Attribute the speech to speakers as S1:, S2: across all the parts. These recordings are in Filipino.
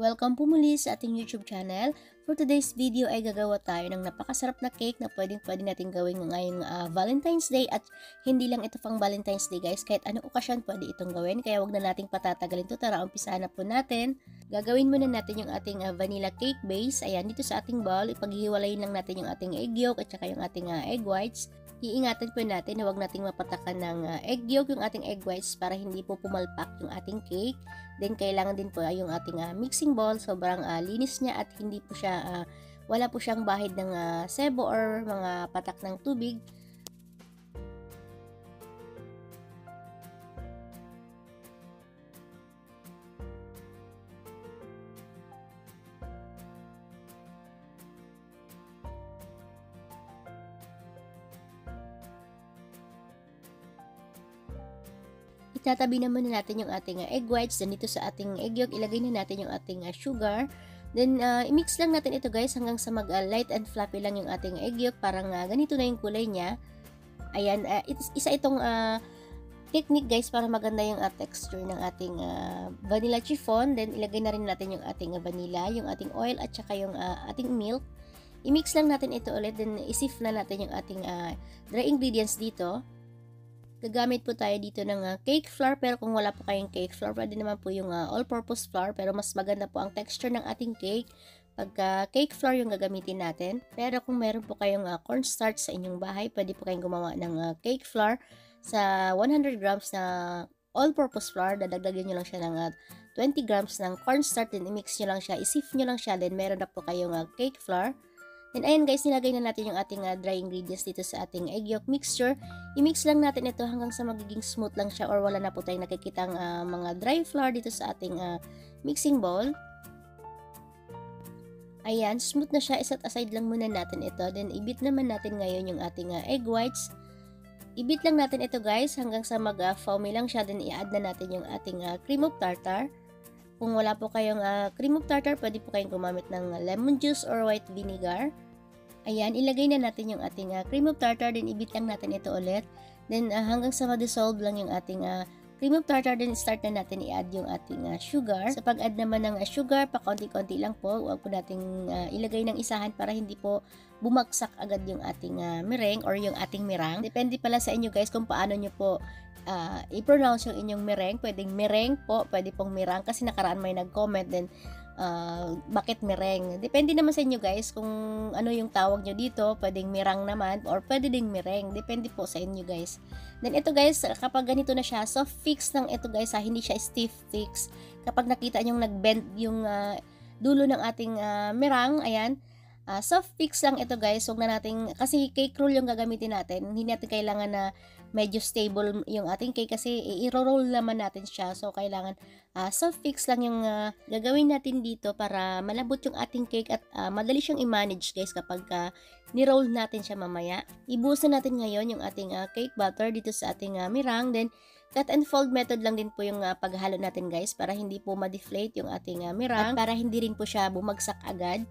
S1: Welcome po muli sa ating YouTube channel. For today's video ay gagawa tayo ng napakasarap na cake na pwede natin gawin ngayong Valentine's Day, at hindi lang ito pang Valentine's Day guys, kahit anong okasyon pwede itong gawin, kaya wag na nating patatagalin to. Tara, umpisahan na po natin. Gagawin muna natin yung ating vanilla cake base. Ayan, dito sa ating bowl, ipaghihiwalayin lang natin yung ating egg yolk at saka yung ating egg whites. Iingatan po natin na huwag nating mapatakan ng egg yolk yung ating egg whites para hindi po pumalpak yung ating cake. Then kailangan din po yung ating mixing bowl, sobrang linis niya at hindi po siya wala po siyang bahid ng sebo or mga patak ng tubig. Itatabi naman na natin yung ating egg whites. Then dito sa ating egg yolk, ilagay na natin yung ating sugar. Then i-mix lang natin ito guys hanggang sa light and fluffy lang yung ating egg yolk. Parang ganito na yung kulay niya. Ayan, isa itong technique guys para maganda yung texture ng ating vanilla chiffon. Then ilagay na rin natin yung ating vanilla, yung ating oil at saka yung ating milk. I-mix lang natin ito ulit. Then isift na natin yung ating dry ingredients dito. Gagamit po tayo dito ng cake flour, pero kung wala po kayong cake flour, pwede naman po yung all-purpose flour, pero mas maganda po ang texture ng ating cake pagka cake flour yung gagamitin natin. Pero kung meron po kayong cornstarch sa inyong bahay, pwede po kayong gumawa ng cake flour. Sa 100 grams na all-purpose flour, dadagdagan nyo lang siya ng 20 grams ng cornstarch, then i-mix nyo lang siya, i-sift nyo lang siya, then meron na po kayong cake flour. Then ayan guys, nilagay na natin yung ating dry ingredients dito sa ating egg yolk mixture. I-mix lang natin ito hanggang sa magiging smooth lang siya or wala na po tayong nakikitang mga dry flour dito sa ating mixing bowl. Ayan, smooth na siya. Iset aside lang muna natin ito. Then i-beat naman natin ngayon yung ating egg whites. I-beat lang natin ito guys hanggang sa mag-foamy lang siya. Then i-add na natin yung ating cream of tartar. Kung wala po kayong cream of tartar, pwede po kayong gumamit ng lemon juice or white vinegar. Ayan, ilagay na natin yung ating cream of tartar, then i-beat lang natin ito ulit. Then hanggang sa ma-dissolve lang yung ating cream of tartar, then start na natin i-add yung ating sugar. Sa pag-add naman ng sugar, pa konti-konti lang po. Huwag po nating ilagay ng isahan para hindi po bumagsak agad yung ating meringue or yung ating mirang. Depende pala sa inyo guys kung paano nyo po i-pronounce yung inyong meringue. Pwedeng meringue po, pwede pong mirang, kasi nakaraan may nag-comment din bakit meringue. Depende naman sa inyo guys kung ano yung tawag nyo dito. Pwedeng mirang naman or pwede ding meringue. Depende po sa inyo guys. Then ito guys, kapag ganito na siya, soft fix lang ito guys, hindi siya stiff fix. Kapag nakita nyo nag-bend yung dulo ng ating mirang, ayan, soft fix lang ito guys. Huwag na natin, kasi cake roll yung gagamitin natin, hindi natin kailangan na medyo stable yung ating cake kasi i-roll naman natin siya. So kailangan soft fix lang yung gagawin natin dito para malambot yung ating cake at madali siyang i-manage guys kapag ni-roll natin siya mamaya. Ibuhos na natin ngayon yung ating cake butter dito sa ating mirang. Then cut and fold method lang din po yung paghalo natin guys para hindi po ma-deflate yung ating mirang at para hindi rin po siya bumagsak agad.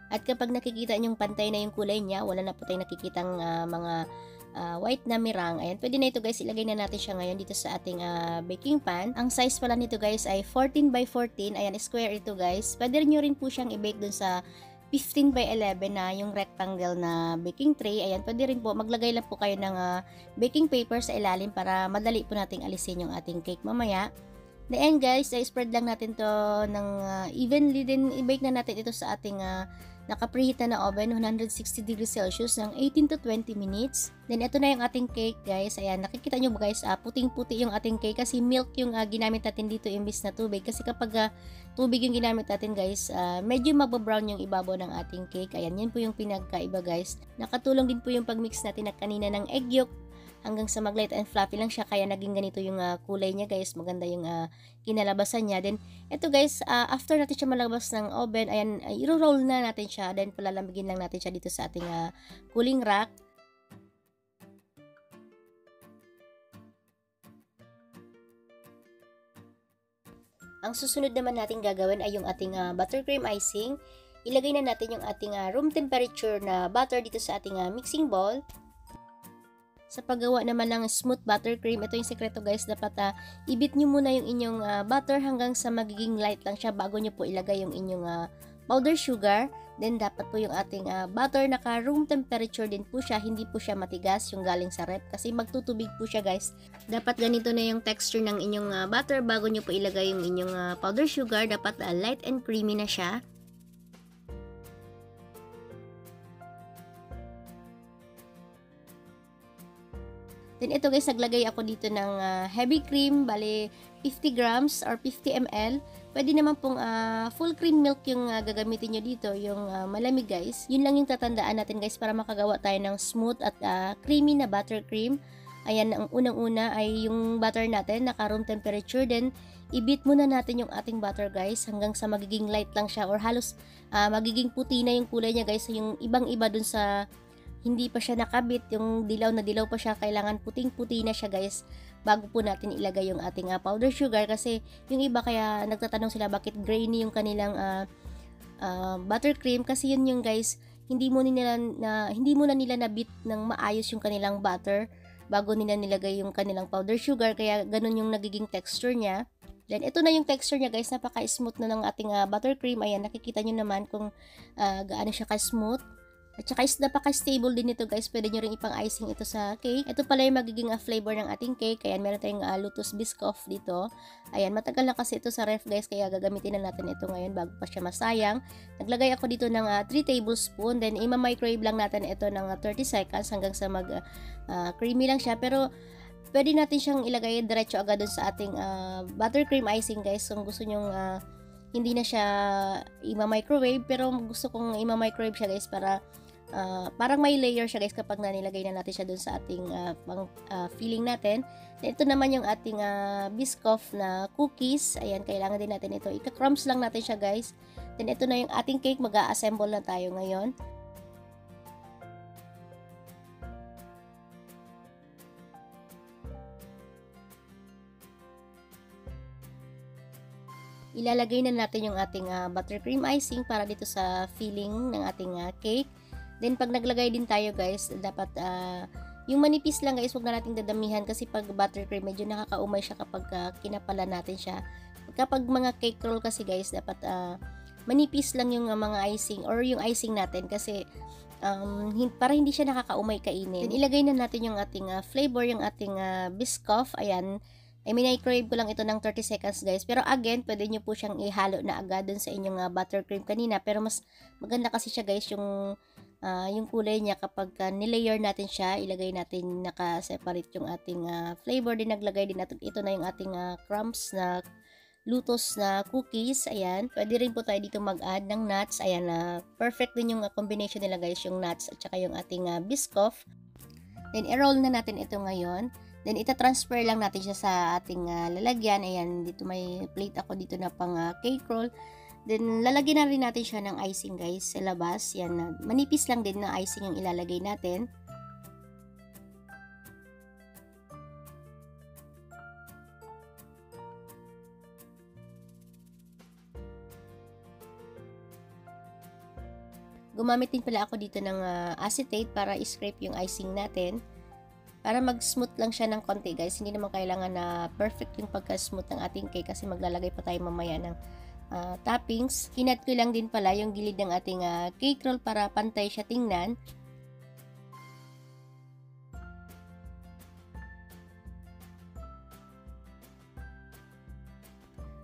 S1: At kapag nakikita nyong pantay na yung kulay niya, wala na po tayong nakikitang mga white na mirang. Ayan, pwede na ito guys, ilagay na natin siya ngayon dito sa ating baking pan. Ang size pala nito guys ay 14 by 14. Ayan, square ito guys. Pwede nyo rin po siyang i-bake dun sa 15 by 11 na yung rectangle na baking tray. Ayan, pwede rin po, maglagay lang po kayo ng baking paper sa ilalim para madali po nating alisin yung ating cake mamaya. Then guys, i-spread lang natin to ng evenly. Then i-bake na natin ito sa ating naka-preheat na oven, 160 degrees Celsius ng 18 to 20 minutes. Then ito na yung ating cake guys. Ayan, nakikita nyo ba guys, puting-puti yung ating cake kasi milk yung ginamit natin dito imbis na tubig. Kasi kapag tubig yung ginamit natin guys, medyo mababrown yung ibabaw ng ating cake. Ayan, yan po yung pinagkaiba guys. Nakatulong din po yung pagmix natin na kanina ng egg yolk hanggang sa mag-light and fluffy lang siya, kaya naging ganito yung kulay niya guys. Maganda yung kinalabasan niya. Then ito guys, after natin siya malabas ng oven, ayan, i-roll na natin siya. Then palalamigin lang natin siya dito sa ating cooling rack. Ang susunod naman natin gagawin ay yung ating buttercream icing. ilagay na natin yung ating room temperature na butter dito sa ating mixing bowl. Sa paggawa naman ng smooth buttercream, ito yung sekreto guys, dapat ibit nyo muna yung inyong butter hanggang sa magiging light lang siya bago nyo po ilagay yung inyong powder sugar. Then dapat po yung ating butter naka room temperature din po siya, hindi po siya matigas yung galing sa rep kasi magtutubig po siya guys. Dapat ganito na yung texture ng inyong butter bago nyo po ilagay yung inyong powder sugar. Dapat light and creamy na siya. Then ito guys, naglagay ako dito ng heavy cream, bali 50 grams or 50 ml. Pwede naman pong full cream milk yung gagamitin nyo dito, yung malamig guys. Yun lang yung tatandaan natin guys para makagawa tayo ng smooth at creamy na buttercream. Ayan, ang unang-una ay yung butter natin, naka room temperature. Then, ibit muna natin yung ating butter guys hanggang sa magiging light lang siya or halos magiging puti na yung kulay niya guys. Yung ibang-iba dun sa hindi pa siya nakabit, yung dilaw na dilaw pa siya, kailangan puting-puti na siya guys bago po natin ilagay yung ating powder sugar. Kasi yung iba kaya nagtatanong sila bakit grainy yung kanilang buttercream, kasi yun yung guys, hindi muna nila nabit ng maayos yung kanilang butter bago nila nilagay yung kanilang powder sugar, kaya ganun yung nagiging texture niya. Then ito na yung texture niya guys, napaka-smooth na ng ating buttercream. Ayan, nakikita nyo naman kung gaano siya ka-smooth. At saka napaka-stable din ito guys. Pwede nyo rin ipang icing ito sa cake. Ito pala yung magiging flavor ng ating cake. Ayan, meron tayong Lotus Biscoff dito. Ayan, matagal na kasi ito sa ref guys, kaya gagamitin na natin ito ngayon bago pa siya masayang. Naglagay ako dito ng 3 tablespoon. Then ima-microwave lang natin ito ng 30 seconds hanggang sa creamy lang siya. Pero pwede natin siyang ilagay diretso agad dun sa ating buttercream icing guys. Kung gusto nyong hindi na siya ima-microwave, pero gusto kong ima-microwave siya guys para parang may layer siya guys kapag nilagay na natin siya dun sa ating filling natin. Then, ito naman yung ating Biscoff na cookies. Ayan, kailangan din natin ito. Ika-crumbs lang natin siya guys. Then ito na yung ating cake. Mag-a-assemble na tayo ngayon. Ilalagay na natin yung ating buttercream icing para dito sa filling ng ating cake. Then, pag naglagay din tayo guys, dapat yung manipis lang guys, huwag na nating dadamihan kasi pag buttercream, medyo nakakaumay siya kapag kinapala natin siya. Kapag mga cake roll kasi guys, dapat manipis lang yung mga icing or yung icing natin kasi para hindi siya nakakaumay kainin. Then, ilagay na natin yung ating flavor, yung ating Biscoff. Ayan, microwave ko lang ito ng 30 seconds guys. Pero again, pwede nyo po siyang ihalo na agad dun sa inyong buttercream kanina. Pero mas maganda kasi siya guys, yung kulay niya kapag nilayer natin siya, ilagay natin naka-separate yung ating flavor. Din naglagay din natin, ito na yung ating crumbs na Lotus na cookies. Ayan, pwede rin po tayo dito mag-add ng nuts. Ayan, perfect din yung combination nila guys, yung nuts at saka yung ating Biscoff. Then, i-roll na natin ito ngayon. Then, ita-transfer lang natin siya sa ating lalagyan. Ayan, dito may plate ako dito na pang cake roll. Then, lalagyan na rin natin siya ng icing guys sa labas. Yan, manipis lang din na icing yung ilalagay natin. Gumamit din pala ako dito ng acetate para i-scrape yung icing natin. Para mag-smooth lang siya ng konti guys. Hindi naman kailangan na perfect yung pagka-smooth ng ating cake kasi maglalagay pa tayo mamaya ng toppings. Kinat ko lang din pala yung gilid ng ating cake roll para pantay siya tingnan.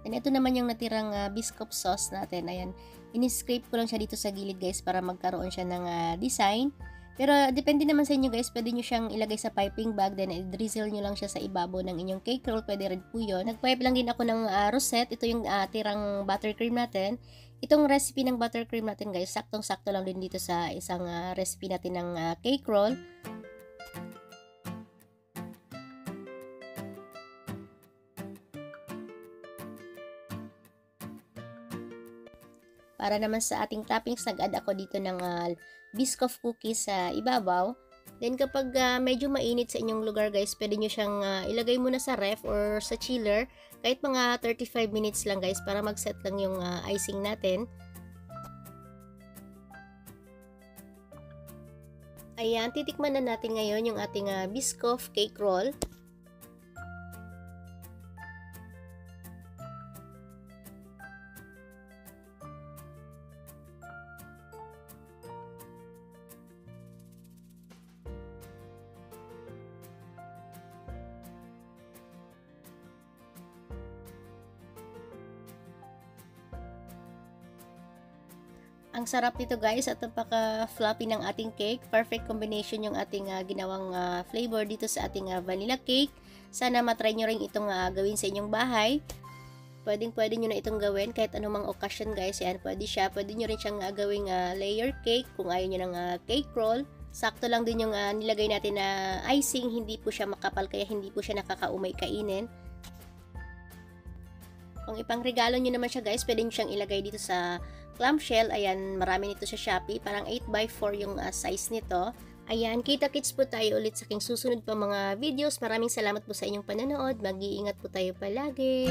S1: And ito naman yung natirang Biscoff sauce natin. Ayan, in-scrape ko lang siya dito sa gilid guys para magkaroon siya ng design. Pero depende naman sa inyo guys, pwede nyo siyang ilagay sa piping bag, then i-drizzle nyo lang siya sa ibabaw ng inyong cake roll, pwede rin po yun. Nag-pipe lang din ako ng rosette, ito yung tirang buttercream natin. Itong recipe ng buttercream natin guys, saktong-sakto lang din dito sa isang recipe natin ng cake roll. Para naman sa ating toppings, nag-add ako dito ng Biscoff cookies sa ibabaw. Then kapag medyo mainit sa inyong lugar guys, pwede nyo siyang ilagay muna sa ref or sa chiller. Kahit mga 35 minutes lang guys para mag-set lang yung icing natin. Ayan, titikman na natin ngayon yung ating Biscoff cake roll. Ang sarap nito guys at napaka-fluffy ng ating cake. Perfect combination yung ating ginawang flavor dito sa ating vanilla cake. Sana matry nyo rin itong gawin sa inyong bahay. Pwede nyo na itong gawin kahit anumang occasion guys. Yan, pwede siya. Pwede nyo rin siyang gawing layer cake kung ayaw nyo ng cake roll. Sakto lang din yung nilagay natin na icing. Hindi po siya makapal kaya hindi po siya nakakaumay kainin. Kung ipang regalo nyo naman siya guys, pwede nyo siyang ilagay dito sa clamshell. Ayan, marami nito sa Shopee. Parang 8x4 yung size nito. Ayan, kita-kits po tayo ulit sa aking susunod pa mga videos. Maraming salamat po sa inyong panonood. Mag-iingat po tayo palagi.